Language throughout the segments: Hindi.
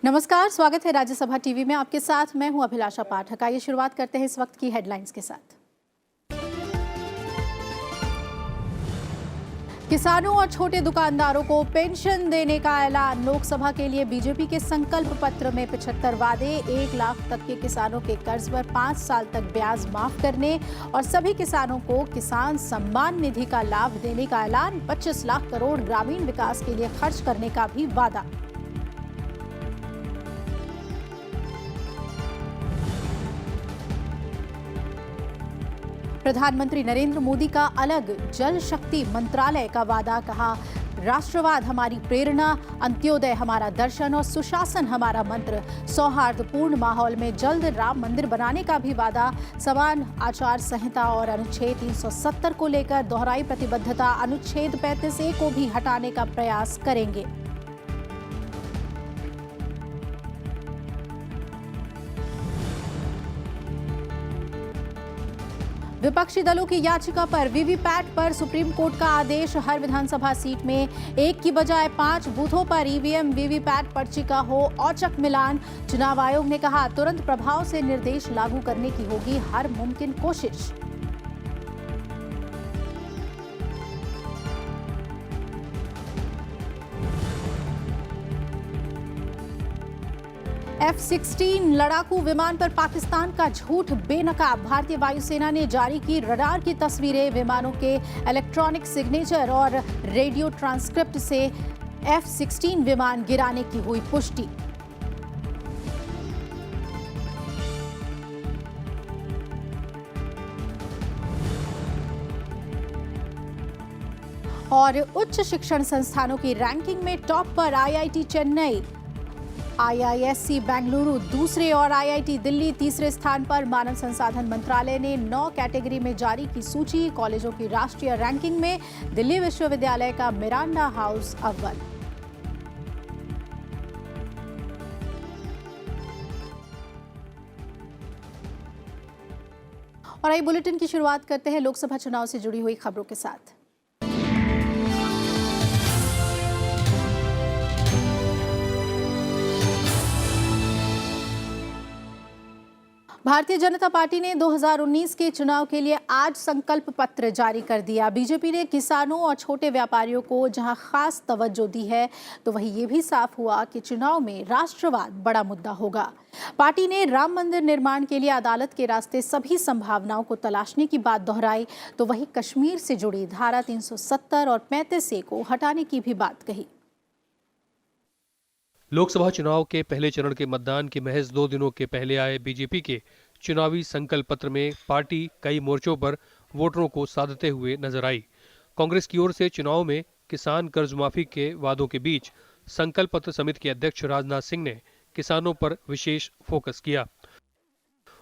नमस्कार, स्वागत है राज्यसभा टीवी में। आपके साथ मैं हूं अभिलाषा पाठक। आइए शुरुआत करते हैं इस वक्त की हेडलाइंस के साथ। किसानों और छोटे दुकानदारों को पेंशन देने का ऐलान। लोकसभा के लिए बीजेपी के संकल्प पत्र में 75 वादे। 1 लाख तक के किसानों के कर्ज पर 5 साल तक ब्याज माफ करने और सभी किसानों को किसान सम्मान निधि का लाभ देने का ऐलान। 25 लाख करोड़ ग्रामीण विकास के लिए खर्च करने का भी वादा। प्रधानमंत्री नरेंद्र मोदी का अलग जल शक्ति मंत्रालय का वादा। कहा, राष्ट्रवाद हमारी प्रेरणा, अंत्योदय हमारा दर्शन और सुशासन हमारा मंत्र। सौहार्दपूर्ण माहौल में जल्द राम मंदिर बनाने का भी वादा। समान आचार संहिता और अनुच्छेद 370 को लेकर दोहराई प्रतिबद्धता। अनुच्छेद 35A को भी हटाने का प्रयास करेंगे। विपक्षी दलों की याचिका पर वीवीपैट पर सुप्रीम कोर्ट का आदेश। हर विधानसभा सीट में 1 की बजाय 5 बूथों पर ईवीएम वीवीपैट पर्ची का हो औचक मिलान। चुनाव आयोग ने कहा, तुरंत प्रभाव से निर्देश लागू करने की होगी हर मुमकिन कोशिश। F-16 लड़ाकू विमान पर पाकिस्तान का झूठ बेनकाब। भारतीय वायुसेना ने जारी की रडार की तस्वीरें। विमानों के इलेक्ट्रॉनिक सिग्नेचर और रेडियो ट्रांसक्रिप्ट से F-16 विमान गिराने की हुई पुष्टि। और उच्च शिक्षण संस्थानों की रैंकिंग में टॉप पर IIT चेन्नई, IISc बेंगलुरु दूसरे और IIT दिल्ली तीसरे स्थान पर। मानव संसाधन मंत्रालय ने 9 कैटेगरी में जारी की सूची। कॉलेजों की राष्ट्रीय रैंकिंग में दिल्ली विश्वविद्यालय का मिरांडा हाउस अव्वल। और आइए बुलेटिन की शुरुआत करते हैं लोकसभा चुनाव से जुड़ी हुई खबरों के साथ। भारतीय जनता पार्टी ने 2019 के चुनाव के लिए आज संकल्प पत्र जारी कर दिया। बीजेपी ने किसानों और छोटे व्यापारियों को जहां खास तवज्जो दी है, तो वहीं ये भी साफ हुआ कि चुनाव में राष्ट्रवाद बड़ा मुद्दा होगा। पार्टी ने राम मंदिर निर्माण के लिए अदालत के रास्ते सभी संभावनाओं को तलाशने की बात दोहराई, तो वहीं कश्मीर से जुड़ी धारा 370 और 35A को हटाने की भी बात कही। लोकसभा चुनाव के पहले चरण के मतदान के महज 2 दिनों के पहले आए बीजेपी के चुनावी संकल्प पत्र में पार्टी कई मोर्चों पर वोटरों को साधते हुए नजर आई। कांग्रेस की ओर से चुनाव में किसान कर्ज माफी के वादों के बीच संकल्प पत्र समिति के अध्यक्ष राजनाथ सिंह ने किसानों पर विशेष फोकस किया।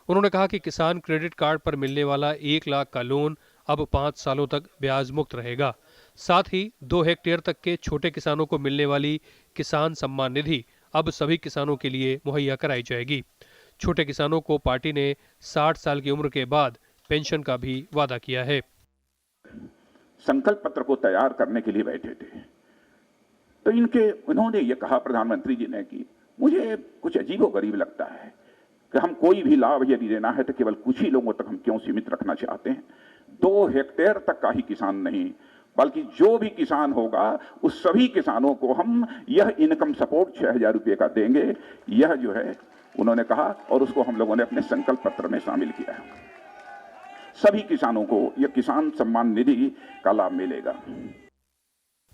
उन्होंने कहा कि किसान क्रेडिट कार्ड पर मिलने वाला 1 लाख का लोन अब 5 सालों तक ब्याज मुक्त रहेगा। साथ ही 2 हेक्टेयर तक के छोटे किसानों को मिलने वाली किसान सम्मान निधि अब सभी किसानों के लिए मुहैया कराई जाएगी। छोटे किसानों को पार्टी ने 60 साल की उम्र के बाद पेंशन का भी वादा किया है। संकल्प पत्र को तैयार करने के लिए बैठे थे, तो उन्होंने ये कहा प्रधानमंत्री जी ने कि मुझे कुछ अजीबोगरीब लगता है कि हम कोई भी लाभ यदि देना है तो केवल कुछ ही लोगों तक हम क्यों सीमित रखना चाहते हैं। 2 हेक्टेयर तक का ही किसान नहीं, बल्कि जो भी किसान होगा उस सभी किसानों को हम यह इनकम सपोर्ट 6,000 रुपये का देंगे। यह जो है उन्होंने कहा और उसको हम लोगों ने अपने संकल्प पत्र में शामिल किया है। सभी किसानों को यह किसान सम्मान निधि का लाभ मिलेगा।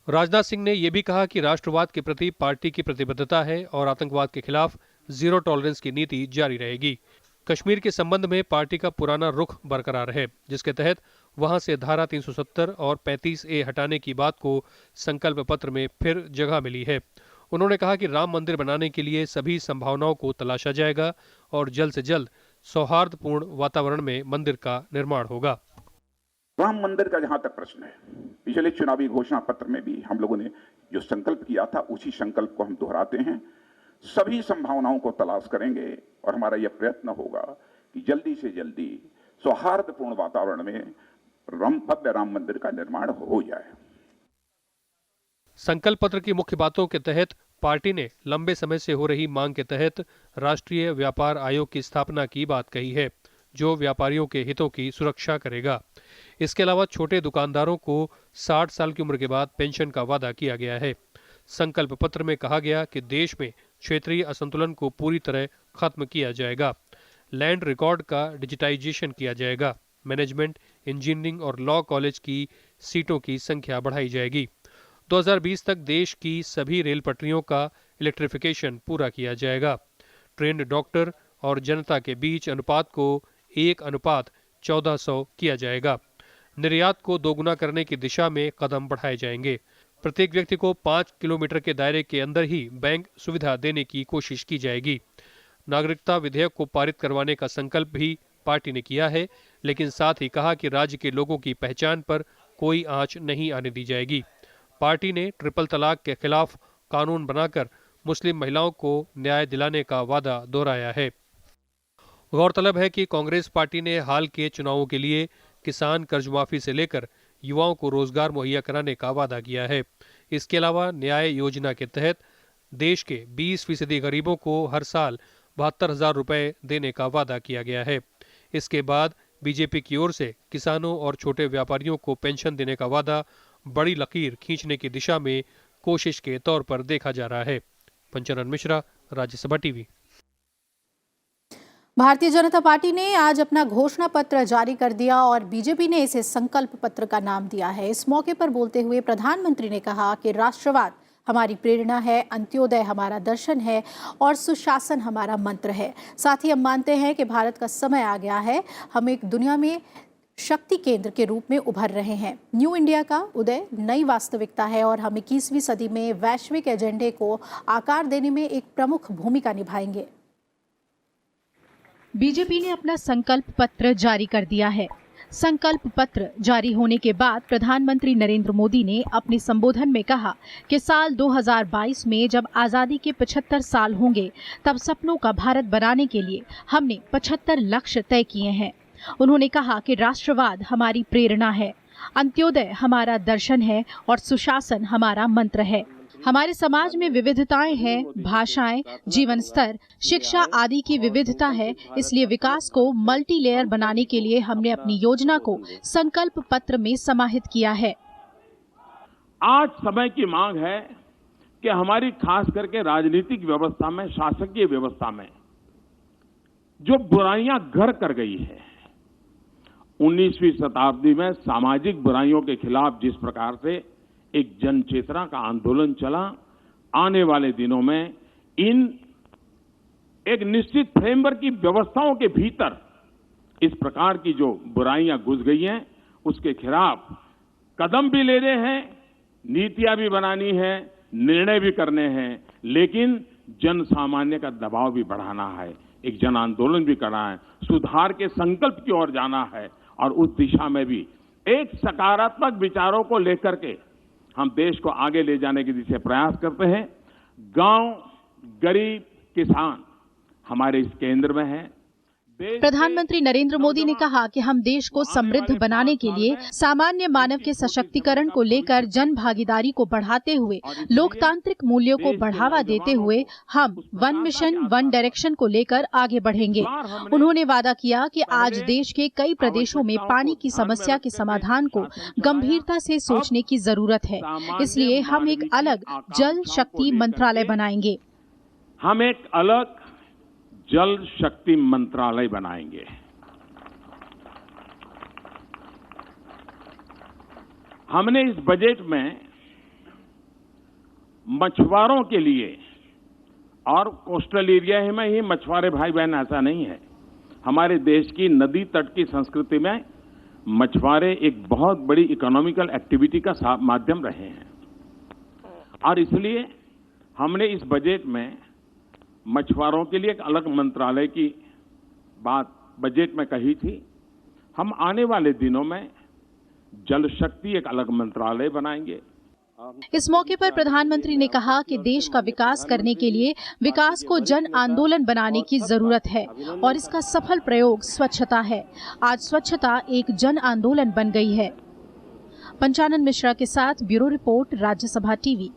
राजनाथ सिंह ने यह भी कहा कि राष्ट्रवाद के प्रति पार्टी की प्रतिबद्धता है और आतंकवाद के खिलाफ जीरो टॉलरेंस की नीति जारी रहेगी। कश्मीर के संबंध में पार्टी का पुराना रुख बरकरार है, जिसके तहत वहां से धारा 370 और 35A हटाने की बात को संकल्प पत्र में फिर जगह मिली है। उन्होंने कहा कि राम मंदिर बनाने के लिए सभी संभावनाओं को तलाशा जाएगा और जल्द से जल्द सौहार्दपूर्ण वातावरण में मंदिर का निर्माण होगा। राम मंदिर का जहां तक प्रश्न है, पिछले चुनावी घोषणा पत्र में भी हम लोगों ने जो संकल्प किया था उसी संकल्प को हम दोहराते हैं। सभी संभावनाओं को तलाश करेंगे और हमारा यह प्रयत्न होगा कि जल्दी से जल्दी सौहार्दपूर्ण वातावरण में भव्य राम मंदिर का निर्माण हो जाए। संकल्प पत्र की मुख्य बातों के तहत पार्टी ने लंबे समय से हो रही मांग के तहत राष्ट्रीय व्यापार आयोग की स्थापना की बात कही है, जो व्यापारियों के हितों की सुरक्षा करेगा। इसके अलावा छोटे दुकानदारों को 60 साल की उम्र के बाद पेंशन का वादा किया गया है। संकल्प पत्र में कहा गया कि देश में क्षेत्रीय असंतुलन को पूरी तरह खत्म किया जाएगा, लैंड रिकॉर्ड का डिजिटाइजेशन किया जाएगा, मैनेजमेंट, इंजीनियरिंग और लॉ कॉलेज की सीटों की संख्या बढ़ाई जाएगी। 2020 तक देश की सभी रेल पटरियों का इलेक्ट्रिफिकेशन पूरा किया जाएगा। ट्रेंड डॉक्टर और जनता के बीच अनुपात को 1:1400 किया जाएगा। निर्यात को दोगुना करने की दिशा में कदम बढ़ाए जाएंगे। प्रत्येक व्यक्ति को 5 किलोमीटर के दायरे के अंदर ही बैंक सुविधा देने की कोशिश की जाएगी। नागरिकता विधेयक को पारित करवाने का संकल्प भी पार्टी ने किया है, लेकिन साथ ही कहा कि राज्य के लोगों की पहचान पर कोई आंच नहीं आने दी जाएगी। पार्टी ने ट्रिपल तलाक के खिलाफ कानून बनाकर मुस्लिम महिलाओं को न्याय दिलाने का वादा दोहराया है। गौरतलब है कि कांग्रेस पार्टी ने हाल के चुनावों के लिए किसान कर्ज माफी से लेकर युवाओं को रोजगार मुहैया कराने का वादा किया है। इसके अलावा न्याय योजना के तहत देश के 20% गरीबों को हर साल 72,000 रुपए देने का वादा किया गया है। इसके बाद बीजेपी की ओर से किसानों और छोटे व्यापारियों को पेंशन देने का वादा बड़ी लकीर खींचने की दिशा में कोशिश के तौर पर देखा जा रहा है। पंचानन मिश्रा, राज्यसभा टीवी। भारतीय जनता पार्टी ने आज अपना घोषणा पत्र जारी कर दिया और बीजेपी ने इसे संकल्प पत्र का नाम दिया है। इस मौके पर बोलते हुए प्रधानमंत्री ने कहा कि राष्ट्रवाद हमारी प्रेरणा है, अंत्योदय हमारा दर्शन है और सुशासन हमारा मंत्र है। साथ ही हम मानते हैं कि भारत का समय आ गया है, हम एक दुनिया में शक्ति केंद्र के रूप में उभर रहे हैं। न्यू इंडिया का उदय नई वास्तविकता है और हम 21वीं सदी में वैश्विक एजेंडे को आकार देने में एक प्रमुख भूमिका निभाएंगे। बीजेपी ने अपना संकल्प पत्र जारी कर दिया है। संकल्प पत्र जारी होने के बाद प्रधानमंत्री नरेंद्र मोदी ने अपने संबोधन में कहा कि साल 2022 में जब आजादी के 75 साल होंगे, तब सपनों का भारत बनाने के लिए हमने 75 लक्ष्य तय किए हैं। उन्होंने कहा कि राष्ट्रवाद हमारी प्रेरणा है, अंत्योदय हमारा दर्शन है और सुशासन हमारा मंत्र है। हमारे समाज में विविधताएं हैं, भाषाएं, जीवन स्तर, शिक्षा आदि की विविधता है। इसलिए विकास को मल्टी लेयर बनाने के लिए हमने अपनी योजना को संकल्प पत्र में समाहित किया है। आज समय की मांग है कि हमारी खास करके राजनीतिक व्यवस्था में, शासकीय व्यवस्था में जो बुराइयां घर कर गई है, 19वीं शताब्दी में सामाजिक बुराइयों के खिलाफ जिस प्रकार से एक जन चेतना का आंदोलन चला, आने वाले दिनों में इन एक निश्चित फ्रेमवर्क की व्यवस्थाओं के भीतर इस प्रकार की जो बुराइयां घुस गई हैं, उसके खिलाफ कदम भी लेने हैं, नीतियां भी बनानी है, निर्णय भी करने हैं, लेकिन जन सामान्य का दबाव भी बढ़ाना है, एक जन आंदोलन भी करना है, सुधार के संकल्प की ओर जाना है और उस दिशा में भी एक सकारात्मक विचारों को लेकर के हम देश को आगे ले जाने की दिशा प्रयास करते हैं। गांव, गरीब, किसान हमारे इस केंद्र में है। प्रधानमंत्री नरेंद्र मोदी ने कहा कि हम देश को समृद्ध बनाने के लिए सामान्य मानव के सशक्तिकरण को लेकर जन भागीदारी को बढ़ाते हुए, लोकतांत्रिक मूल्यों को बढ़ावा देते हुए हम वन मिशन वन डायरेक्शन को लेकर आगे बढ़ेंगे। उन्होंने वादा किया कि आज देश के कई प्रदेशों में पानी की समस्या के समाधान को गंभीरता से सोचने की जरूरत है। इसलिए हम एक अलग जल शक्ति मंत्रालय बनाएंगे। हम एक अलग जल शक्ति मंत्रालय बनाएंगे। हमने इस बजट में मछुआरों के लिए, और कोस्टल एरिया में ही मछुआरे भाई बहन ऐसा नहीं है, हमारे देश की नदी तट की संस्कृति में मछुआरे एक बहुत बड़ी इकोनॉमिकल एक्टिविटी का माध्यम रहे हैं और इसलिए हमने इस बजट में मछुआरों के लिए एक अलग मंत्रालय की बात बजट में कही थी। हम आने वाले दिनों में जल शक्ति एक अलग मंत्रालय बनाएंगे। इस मौके पर प्रधानमंत्री ने कहा कि देश का विकास करने के लिए विकास को जन आंदोलन बनाने की जरूरत है और इसका सफल प्रयोग स्वच्छता है। आज स्वच्छता एक जन आंदोलन बन गई है। पंचानन मिश्रा के साथ ब्यूरो रिपोर्ट, राज्यसभा टीवी।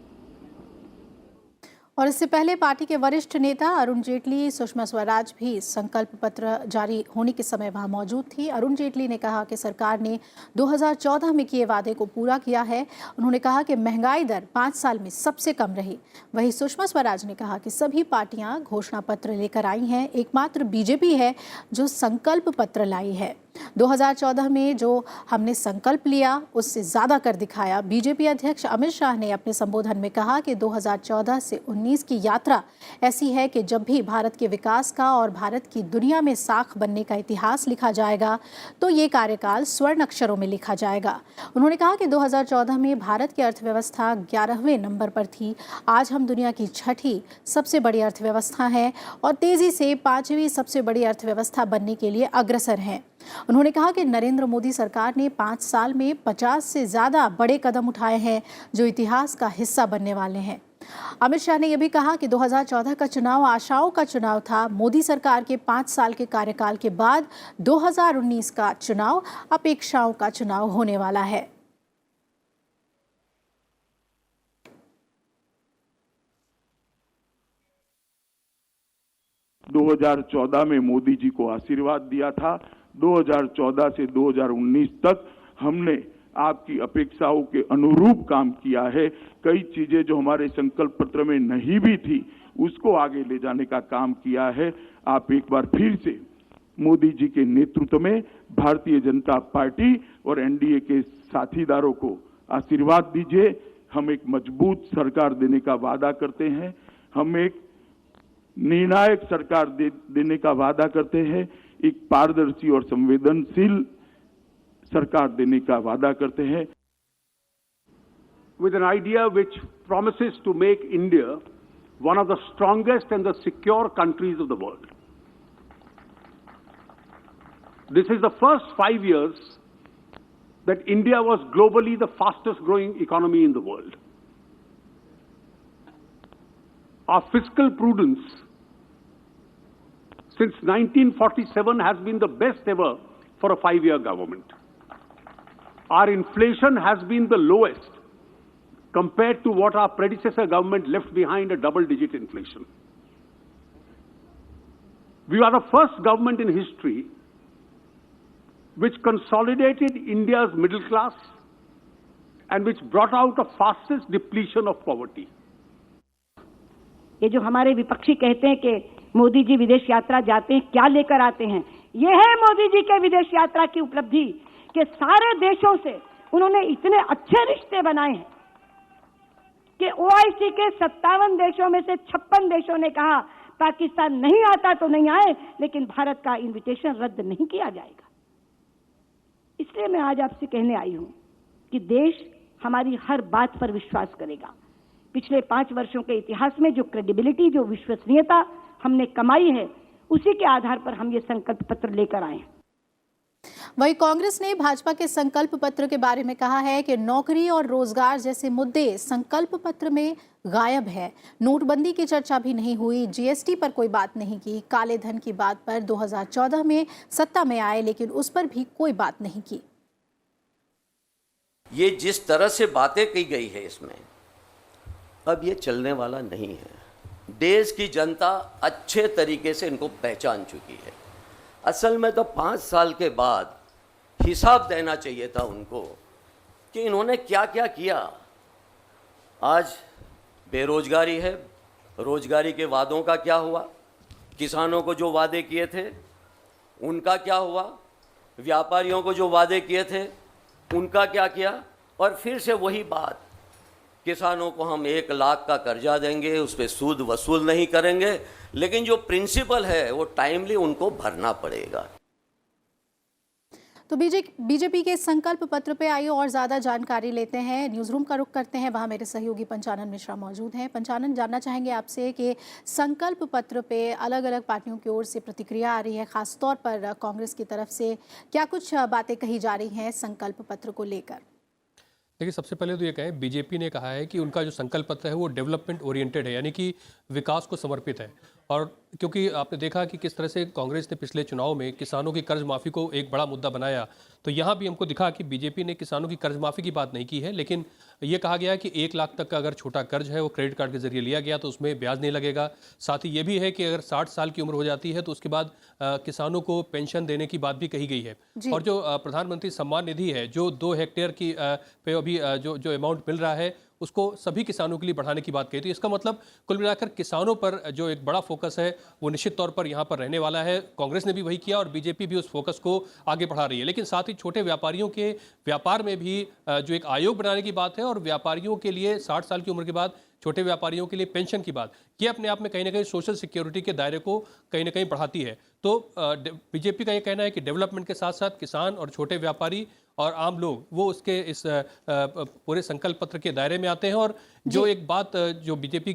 और इससे पहले पार्टी के वरिष्ठ नेता अरुण जेटली, सुषमा स्वराज भी संकल्प पत्र जारी होने के समय वहां मौजूद थी। अरुण जेटली ने कहा कि सरकार ने 2014 में किए वादे को पूरा किया है। उन्होंने कहा कि महंगाई दर 5 साल में सबसे कम रही। वहीं सुषमा स्वराज ने कहा कि सभी पार्टियां घोषणा पत्र लेकर आई हैं, एकमात्र बीजेपी है जो संकल्प पत्र लाई है। 2014 में जो हमने संकल्प लिया उससे ज्यादा कर दिखाया। बीजेपी अध्यक्ष अमित शाह ने अपने संबोधन में कहा कि 2014 से 19 की यात्रा ऐसी है कि जब भी भारत के विकास का और भारत की दुनिया में साख बनने का इतिहास लिखा जाएगा तो ये कार्यकाल स्वर्ण अक्षरों में लिखा जाएगा। उन्होंने कहा कि 2014 में भारत की अर्थव्यवस्था 11वें नंबर पर थी। आज हम दुनिया की 6ठी सबसे बड़ी अर्थव्यवस्था है और तेजी से 5वीं सबसे बड़ी अर्थव्यवस्था बनने के लिए अग्रसर हैं। उन्होंने कहा कि नरेंद्र मोदी सरकार ने 5 साल में 50 से ज्यादा बड़े कदम उठाए हैं जो इतिहास का हिस्सा बनने वाले हैं। अमित शाह ने यह भी कहा कि 2014 का चुनाव आशाओं का चुनाव था। मोदी सरकार के 5 साल के कार्यकाल के बाद 2019 का चुनाव अपेक्षाओं का चुनाव होने वाला है। ...2014 में मोदी जी को आशीर्वाद दिया था। 2014 से 2019 तक हमने आपकी अपेक्षाओं के अनुरूप काम किया है। कई चीजें जो हमारे संकल्प पत्र में नहीं भी थी उसको आगे ले जाने का काम किया है। आप एक बार फिर से मोदी जी के नेतृत्व में भारतीय जनता पार्टी और एनडीए के साथीदारों को आशीर्वाद दीजिए। हम एक मजबूत सरकार देने का वादा करते हैं। हम एक निर्णायक सरकार देने का वादा करते हैं। एक पारदर्शी और संवेदनशील सरकार देने का वादा करते हैं। With an idea which promises to make India one of the strongest and the secure countries of the world. This is the first 5 years that India was globally the fastest growing economy in the world. Our fiscal prudence since 1947 has been the best ever for a 5-year government. Our inflation has been the lowest compared to what our predecessor government left behind, a double-digit inflation. We are the first government in history which consolidated India's middle class and which brought out the fastest depletion of poverty. ये जो हमारे विपक्षी कहते हैं कि मोदी जी विदेश यात्रा जाते हैं, क्या लेकर आते हैं? ये है मोदी जी के विदेश यात्रा की उपलब्धि कि सारे देशों से उन्होंने इतने अच्छे रिश्ते बनाए हैं कि ओआईसी के 57 देशों में से 56 देशों ने कहा पाकिस्तान नहीं आता तो नहीं आए, लेकिन भारत का इनविटेशन रद्द नहीं किया जाएगा। इसलिए मैं आज आपसे कहने आई हूं कि देश हमारी हर बात पर विश्वास करेगा। पिछले 5 वर्षों के इतिहास में जो क्रेडिबिलिटी, जो विश्वसनीयता हमने कमाई है, उसी के आधार पर हम ये संकल्प पत्र लेकर आए हैं। वहीं कांग्रेस ने भाजपा के संकल्प पत्र के बारे में कहा है कि नौकरी और रोजगार जैसे मुद्दे संकल्प पत्र में गायब है। नोटबंदी की चर्चा भी नहीं हुई, जीएसटी पर कोई बात नहीं की, काले धन की बात पर 2014 में सत्ता में आए लेकिन उस पर भी कोई बात नहीं की। ये जिस तरह से बातें की गई है इसमें, अब ये चलने वाला नहीं है। देश की जनता अच्छे तरीके से इनको पहचान चुकी है। असल में तो 5 साल के बाद हिसाब देना चाहिए था उनको कि इन्होंने क्या क्या किया। आज बेरोजगारी है, रोजगारी के वादों का क्या हुआ? किसानों को जो वादे किए थे उनका क्या हुआ? व्यापारियों को जो वादे किए थे उनका क्या किया? और फिर से वही बात, किसानों को हम 1 लाख का कर्जा देंगे, उस पर सूद वसूल नहीं करेंगे, लेकिन जो प्रिंसिपल है वो टाइमली उनको भरना पड़ेगा। तो बीजेपी के संकल्प पत्र पे आइए और ज्यादा जानकारी लेते हैं। न्यूज रूम का रुख करते हैं, वहां मेरे सहयोगी पंचानन मिश्रा मौजूद हैं। पंचानन, जानना चाहेंगे आपसे कि संकल्प पत्र पे अलग अलग पार्टियों की ओर से प्रतिक्रिया आ रही है, खासतौर पर कांग्रेस की तरफ से क्या कुछ बातें कही जा रही हैं संकल्प पत्र को लेकर? देखिए, सबसे पहले तो ये कहें, बीजेपी ने कहा है कि उनका जो संकल्प पत्र है वो डेवलपमेंट ओरिएंटेड है, यानी कि विकास को समर्पित है। और क्योंकि आपने देखा कि किस तरह से कांग्रेस ने पिछले चुनाव में किसानों की कर्ज माफ़ी को एक बड़ा मुद्दा बनाया, तो यहाँ भी हमको दिखा कि बीजेपी ने किसानों की कर्ज माफ़ी की बात नहीं की है, लेकिन ये कहा गया कि 1 लाख तक का अगर छोटा कर्ज है वो क्रेडिट कार्ड के जरिए लिया गया तो उसमें ब्याज नहीं लगेगा। साथ ही ये भी है कि अगर 60 साल की उम्र हो जाती है तो उसके बाद किसानों को पेंशन देने की बात भी कही गई है। और जो प्रधानमंत्री सम्मान निधि है, जो 2 हेक्टेयर की पे अभी जो अमाउंट मिल रहा है उसको सभी किसानों के लिए बढ़ाने की बात कही। तो इसका मतलब कुल मिलाकर किसानों पर जो एक बड़ा फोकस है वो निश्चित तौर पर यहाँ पर रहने वाला है। कांग्रेस ने भी वही किया और बीजेपी भी उस फोकस को आगे बढ़ा रही है। लेकिन साथ ही छोटे व्यापारियों के व्यापार में भी जो एक आयोग बनाने की बात है और व्यापारियों के लिए 60 साल की उम्र के बाद छोटे व्यापारियों के लिए पेंशन की बात, ये अपने आप में कहीं ना कहीं सोशल सिक्योरिटी के दायरे को कहीं ना कहीं बढ़ाती है। तो बीजेपी का ये कहना है कि डेवलपमेंट के साथ साथ किसान और छोटे व्यापारी और आम लोग वो उसके इस पूरे संकल्प पत्र के दायरे में आते हैं। और जो एक बात जो बीजेपी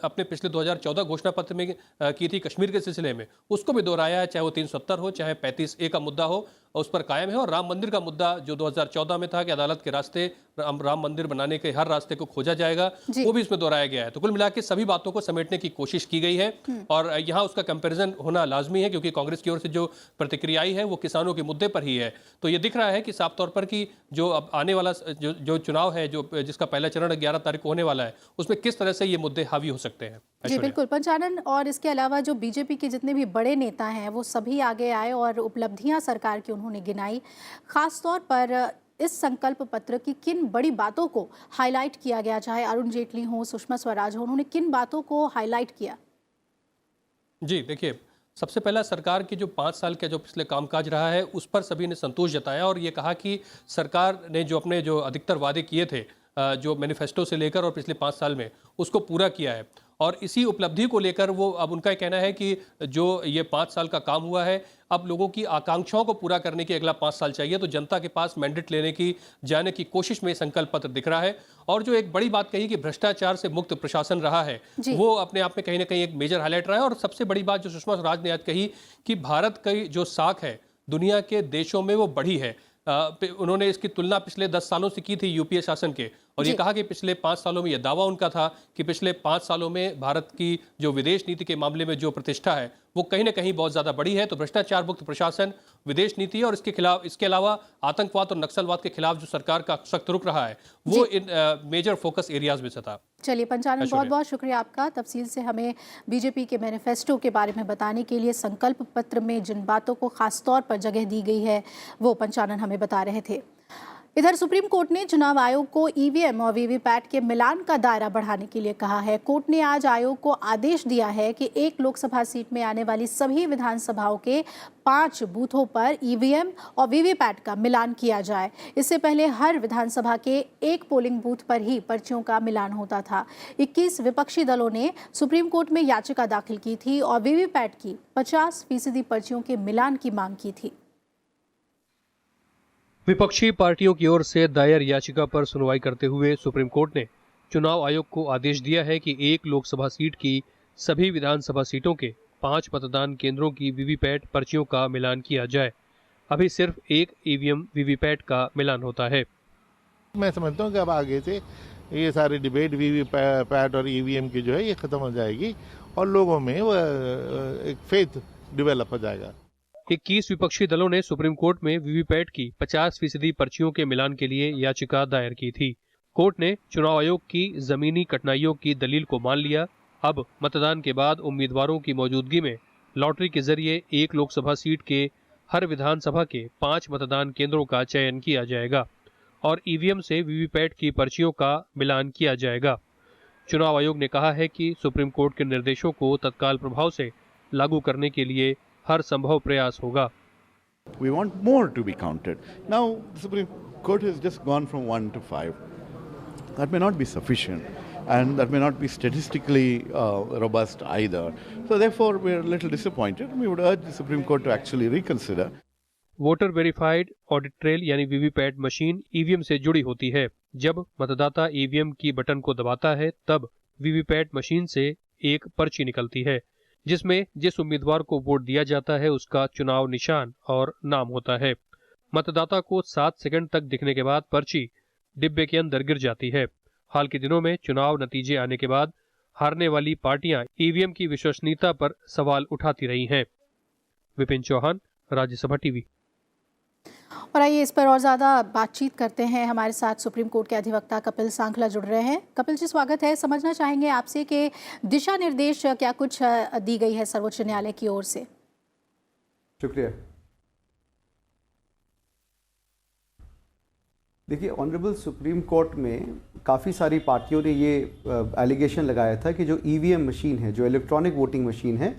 अपने पिछले 2014 घोषणा पत्र में की थी कश्मीर के सिलसिले में, उसको भी दोहराया है, चाहे वो 370 हो चाहे 35A का मुद्दा हो, उस पर कायम है। और राम मंदिर का मुद्दा जो 2014 में था कि अदालत के रास्ते राम मंदिर बनाने के हर रास्ते को खोजा जाएगा, वो भी इसमें दोहराया गया है। तो कुल मिला के सभी बातों को समेटने की कोशिश की गई है और यहाँ उसका कंपैरिजन होना लाजमी है, क्योंकि कांग्रेस की ओर से जो प्रतिक्रिया आई है वो किसानों के मुद्दे पर ही है। तो ये दिख रहा है कि साफ तौर पर कि जो अब आने वाला जो चुनाव है, जो जिसका पहला चरण 11 तारीख को होने वाला है, उसमें किस तरह से ये मुद्दे हावी हो सकते हैं। जी बिल्कुल पंचानन, और इसके अलावा जो बीजेपी के जितने भी बड़े नेता हैं वो सभी आगे आए और उपलब्धियां सरकार की उन्होंने गिनाई। खासतौर पर इस संकल्प पत्र की किन बड़ी बातों को हाईलाइट किया गया, चाहे अरुण जेटली हो, सुषमा स्वराज हो, उन्होंने किन बातों को हाईलाइट किया? जी देखिए, सबसे पहला सरकार की जो 5 साल का जो पिछले कामकाज रहा है उस पर सभी ने संतोष जताया और ये कहा कि सरकार ने जो अपने जो अधिकतर वादे किए थे जो मैनिफेस्टो से लेकर और पिछले 5 साल में उसको पूरा किया है। और इसी उपलब्धि को लेकर वो अब उनका कहना है कि जो ये 5 साल का काम हुआ है, अब लोगों की आकांक्षाओं को पूरा करने के अगला 5 साल चाहिए। तो जनता के पास मैंडेट लेने की जाने की कोशिश में संकल्प पत्र दिख रहा है। और जो एक बड़ी बात कही कि भ्रष्टाचार से मुक्त प्रशासन रहा है, वो अपने आप में कहीं ना कहीं एक मेजर हाईलाइट रहा है। और सबसे बड़ी बात जो सुषमा स्वराज ने आज कही कि भारत की जो साख है दुनिया के देशों में वो बढ़ी है। उन्होंने इसकी तुलना पिछले 10 सालों से की थी यूपीए शासन के, और ये कहा कि पिछले 5 सालों में, यह दावा उनका था कि पिछले 5 सालों में भारत की जो विदेश नीति के मामले में जो प्रतिष्ठा है वो कहीं ना कहीं बहुत ज्यादा बड़ी है। तो भ्रष्टाचार मुक्त प्रशासन, विदेश नीति और इसके अलावा आतंकवाद और नक्सलवाद के खिलाफ जो सरकार का सख्त रुख रहा है वो इन मेजर फोकस एरियाज में से था। चलिए पंचानन, बहुत बहुत शुक्रिया आपका तफसील से हमें बीजेपी के मैनिफेस्टो के बारे में बताने के लिए। संकल्प पत्र में जिन बातों को खासतौर पर जगह दी गई है वो पंचानन हमें बता रहे थे। इधर सुप्रीम कोर्ट ने चुनाव आयोग को ईवीएम और वीवीपैट के मिलान का दायरा बढ़ाने के लिए कहा है। कोर्ट ने आज आयोग को आदेश दिया है कि एक लोकसभा सीट में आने वाली सभी विधानसभाओं के 5 बूथों पर ईवीएम और वीवीपैट का मिलान किया जाए। इससे पहले हर विधानसभा के एक पोलिंग बूथ पर ही पर्चियों का मिलान होता था। 21 विपक्षी दलों ने सुप्रीम कोर्ट में याचिका दाखिल की थी और वीवीपैट की 50% पर्चियों के मिलान की मांग की थी। विपक्षी पार्टियों की ओर से दायर याचिका पर सुनवाई करते हुए सुप्रीम कोर्ट ने चुनाव आयोग को आदेश दिया है कि एक लोकसभा सीट की सभी विधानसभा सीटों के 5 मतदान केंद्रों की वीवीपैट पर्चियों का मिलान किया जाए। अभी सिर्फ एक ईवीएम वीवीपैट का मिलान होता है। मैं समझता हूँ कि अब आगे से ये सारी डिबेट वीवीपैट और ईवीएम की जो है ये खत्म हो जाएगी और लोगों में वो एक फेथ डेवलप हो जाएगा। 21 विपक्षी दलों ने सुप्रीम कोर्ट में वीवीपैट की 50% पर्चियों के मिलान के लिए याचिका दायर की थी। कोर्ट ने चुनाव आयोग की जमीनी कठिनाइयों की दलील को मान लिया। अब मतदान के बाद उम्मीदवारों की मौजूदगी में लॉटरी के जरिए एक लोकसभा सीट के हर विधानसभा के 5 मतदान केंद्रों का चयन किया जाएगा और ईवीएम से वीवीपैट की पर्चियों का मिलान किया जाएगा। चुनाव आयोग ने कहा है कि सुप्रीम कोर्ट के निर्देशों को तत्काल प्रभाव से लागू करने के लिए हर संभव प्रयास होगा। We want more to be counted. Now the Supreme Court has just gone from 1 to 5. That may not be sufficient, and that may not be statistically robust either. So therefore, we are a little disappointed. We would urge the Supreme Court to actually reconsider. Voter verified audit trail यानी वीवीपैट मशीन ईवीएम से जुड़ी होती है। जब मतदाता ईवीएम की बटन को दबाता है तब वीवीपैट मशीन से एक पर्ची निकलती है जिसमें जिस उम्मीदवार को वोट दिया जाता है उसका चुनाव निशान और नाम होता है। मतदाता को 7 सेकंड तक दिखने के बाद पर्ची डिब्बे के अंदर गिर जाती है। हाल के दिनों में चुनाव नतीजे आने के बाद हारने वाली पार्टियां ईवीएम की विश्वसनीयता पर सवाल उठाती रही हैं। विपिन चौहान, राज्यसभा टीवी। और आइए इस पर और ज़्यादा बातचीत करते हैं। हमारे साथ सुप्रीम कोर्ट के अधिवक्ता कपिल सांखला जुड़ रहे हैं। कपिल जी, स्वागत है। समझना चाहेंगे आपसे कि दिशा निर्देश क्या कुछ दी गई है सर्वोच्च न्यायालय की ओर से? शुक्रिया। देखिए, ऑनरेबल सुप्रीम कोर्ट में काफ़ी सारी पार्टियों ने ये एलिगेशन लगाया था कि जो ईवीएम मशीन है, जो इलेक्ट्रॉनिक वोटिंग मशीन है,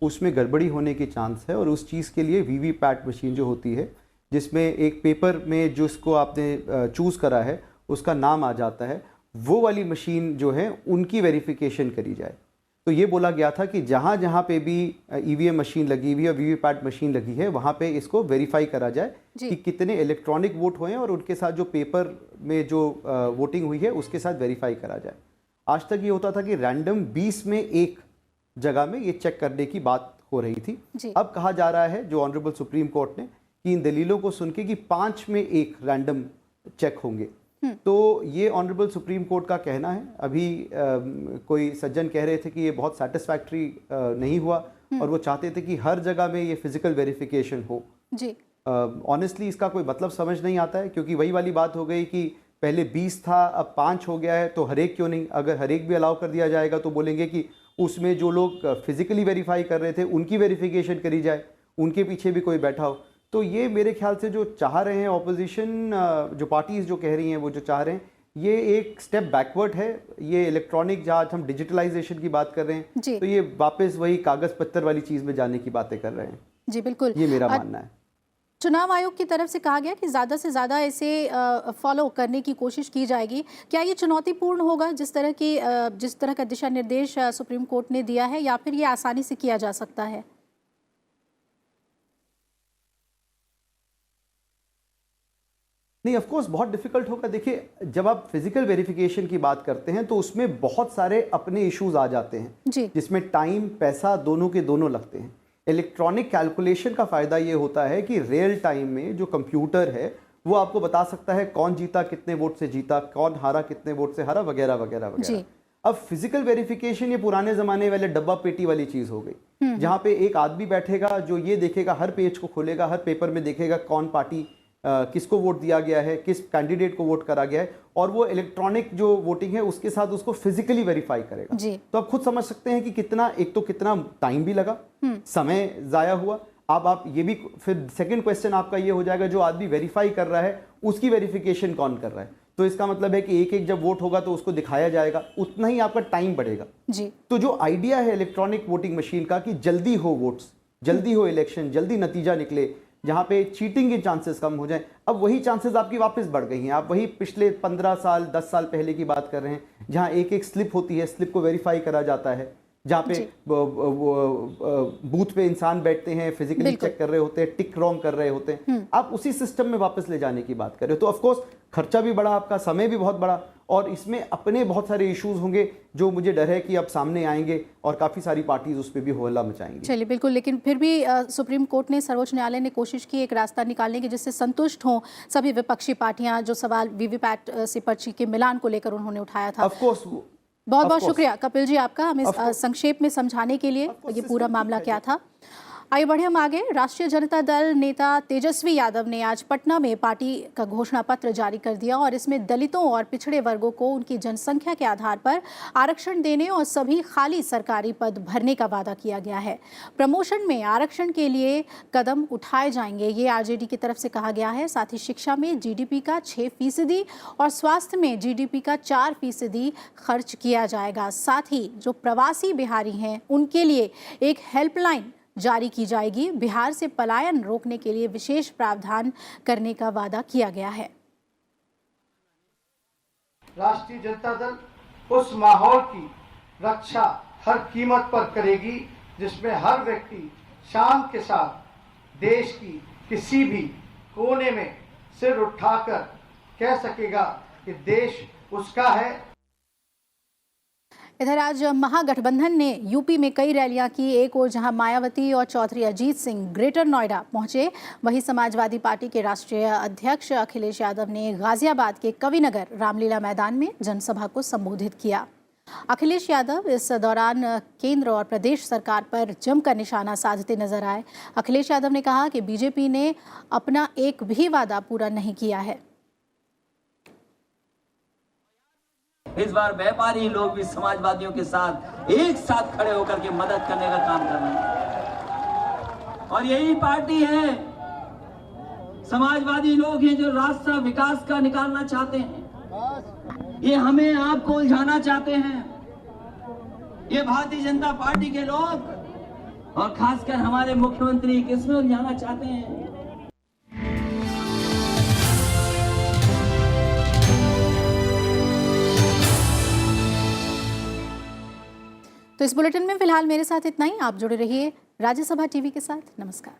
उसमें गड़बड़ी होने की चांस है और उस चीज़ के लिए वीवीपैट मशीन जो होती है, जिसमें एक पेपर में जिसको आपने चूज़ करा है उसका नाम आ जाता है, वो वाली मशीन जो है उनकी वेरिफिकेशन करी जाए। तो ये बोला गया था कि जहाँ जहाँ पे भी ईवीएम मशीन लगी हुई है, वीवीपैट मशीन लगी है, वहाँ पे इसको वेरीफाई करा जाए कि कितने इलेक्ट्रॉनिक वोट हुए हैं और उनके साथ जो पेपर में जो वोटिंग हुई है उसके साथ वेरीफाई करा जाए। आज तक ये होता था कि रैंडम 20 में एक जगह में ये चेक करने की बात हो रही थी। अब कहा जा रहा है, जो ऑनरेबल सुप्रीम कोर्ट ने, कि इन दलीलों को सुन के कि 5 में एक रैंडम चेक होंगे। तो ये ऑनरेबल सुप्रीम कोर्ट का कहना है। अभी कोई सज्जन कह रहे थे कि ये बहुत सेटिस्फैक्ट्री नहीं हुआ और वो चाहते थे कि हर जगह में ये फिजिकल वेरिफिकेशन हो। जी ऑनेस्टली इसका कोई मतलब समझ नहीं आता है, क्योंकि वही वाली बात हो गई कि पहले 20 था, अब 5 हो गया है, तो हर एक क्यों नहीं? अगर हर एक भी अलाउ कर दिया जाएगा तो बोलेंगे कि उसमें जो लोग फिजिकली वेरीफाई कर रहे थे उनकी वेरिफिकेशन करी जाए, उनके पीछे भी कोई बैठा हो। तो ये मेरे ख्याल से जो चाह रहे हैं ऑपोजिशन, जो पार्टीज जो कह रही हैं, वो जो चाह रहे हैं, ये एक स्टेप बैकवर्ड है। ये इलेक्ट्रॉनिक, जहाँ हम डिजिटलाइजेशन की बात कर रहे हैं, तो ये वापस वही कागज पत्थर वाली चीज़ में जाने की बातें कर रहे हैं। जी बिल्कुल, ये मेरा मानना है। चुनाव आयोग की तरफ से कहा गया कि ज़्यादा से ज़्यादा इसे फॉलो करने की कोशिश की जाएगी। क्या ये चुनौतीपूर्ण होगा जिस तरह का दिशा निर्देश सुप्रीम कोर्ट ने दिया है, या फिर ये आसानी से किया जा सकता है? नहीं, ऑफ कोर्स बहुत डिफिकल्ट होगा। देखिए, जब आप फिजिकल वेरिफिकेशन की बात करते हैं तो उसमें बहुत सारे अपने इश्यूज आ जाते हैं, जिसमें टाइम, पैसा दोनों के दोनों लगते हैं। इलेक्ट्रॉनिक कैलकुलेशन का फ़ायदा ये होता है कि रियल टाइम में जो कंप्यूटर है वो आपको बता सकता है कौन जीता, कितने वोट से जीता, कौन हारा, कितने वोट से हारा, वगैरह वगैरह वगैरह। अब फिजिकल वेरिफिकेशन ये पुराने ज़माने वाले डब्बा पेटी वाली चीज़ हो गई, जहाँ पे एक आदमी बैठेगा जो ये देखेगा, हर पेज को खोलेगा, हर पेपर में देखेगा कौन पार्टी किसको वोट दिया गया है, किस कैंडिडेट को वोट करा गया है, और वो इलेक्ट्रॉनिक जो वोटिंग है उसके साथ उसको फिजिकली वेरीफाई करेगा। तो आप खुद समझ सकते हैं कि कितना, एक तो कितना टाइम भी लगा, समय जाया हुआ। अब आप ये भी, फिर सेकंड क्वेश्चन आपका ये हो जाएगा, जो आदमी वेरीफाई कर रहा है उसकी वेरिफिकेशन कौन कर रहा है? तो इसका मतलब है कि एक एक जब वोट होगा तो उसको दिखाया जाएगा, उतना ही आपका टाइम बढ़ेगा। तो जो आइडिया है इलेक्ट्रॉनिक वोटिंग मशीन का कि जल्दी हो वोट्स, जल्दी हो इलेक्शन, जल्दी नतीजा निकले, जहाँ पे चीटिंग के चांसेस कम हो जाएं, अब वही चांसेस आपकी वापस बढ़ गई हैं। आप वही पिछले 15 साल 10 साल पहले की बात कर रहे हैं, जहाँ एक एक स्लिप होती है, स्लिप को वेरीफाई करा जाता है, जहाँ पे बूथ पे इंसान बैठते हैं, फिजिकली चेक कर रहे होते हैं, टिक रॉन्ग कर रहे होते हैं। आप उसी सिस्टम में वापस ले जाने की बात कर रहे हो। तो ऑफकोर्स खर्चा भी बढ़ा, आपका समय भी बहुत बड़ा, और इसमें अपने बहुत सारे इश्यूज होंगे जो मुझे डर है कि अब सामने आएंगे और काफ़ी सारी पार्टीज उस पर भी होहल्ला मचाएंगी। चलिए बिल्कुल, लेकिन फिर भी सुप्रीम कोर्ट ने, सर्वोच्च न्यायालय ने कोशिश की एक रास्ता निकालने की जिससे संतुष्ट हों सभी विपक्षी पार्टियां। जो सवाल वीवीपैट से पर्ची के मिलान को लेकर उन्होंने उठाया था। ऑफकोर्स बहुत बहुत शुक्रिया कपिल जी आपका, हमें संक्षेप में समझाने के लिए ये पूरा मामला क्या था। आइए बढ़े हम आगे। राष्ट्रीय जनता दल नेता तेजस्वी यादव ने आज पटना में पार्टी का घोषणा पत्र जारी कर दिया और इसमें दलितों और पिछड़े वर्गों को उनकी जनसंख्या के आधार पर आरक्षण देने और सभी खाली सरकारी पद भरने का वादा किया गया है। प्रमोशन में आरक्षण के लिए कदम उठाए जाएंगे, ये आरजेडी की तरफ से कहा गया है। साथ ही शिक्षा में जीडीपी का 6% और स्वास्थ्य में जीडीपी का 4% खर्च किया जाएगा। साथ ही जो प्रवासी बिहारी हैं उनके लिए एक हेल्पलाइन जारी की जाएगी। बिहार से पलायन रोकने के लिए विशेष प्रावधान करने का वादा किया गया है। राष्ट्रीय जनता दल उस माहौल की रक्षा हर कीमत पर करेगी जिसमें हर व्यक्ति शान के साथ देश की किसी भी कोने में सिर उठाकर कह सकेगा कि देश उसका है। इधर आज महागठबंधन ने यूपी में कई रैलियां की। एक और जहां मायावती और चौधरी अजीत सिंह ग्रेटर नोएडा पहुंचे, वहीं समाजवादी पार्टी के राष्ट्रीय अध्यक्ष अखिलेश यादव ने गाजियाबाद के कविनगर रामलीला मैदान में जनसभा को संबोधित किया। अखिलेश यादव इस दौरान केंद्र और प्रदेश सरकार पर जमकर निशाना साधते नजर आए। अखिलेश यादव ने कहा कि बीजेपी ने अपना एक भी वादा पूरा नहीं किया है। इस बार व्यापारी लोग भी समाजवादियों के साथ एक साथ खड़े होकर के मदद करने का काम कर रहे हैं और यही पार्टी है, समाजवादी लोग हैं जो रास्ता विकास का निकालना चाहते हैं। ये हमें आपको उलझाना चाहते हैं, ये भारतीय जनता पार्टी के लोग और खासकर हमारे मुख्यमंत्री किसमें उलझाना चाहते हैं। तो इस बुलेटिन में फिलहाल मेरे साथ इतना ही। आप जुड़े रहिए राज्यसभा टीवी के साथ। नमस्कार।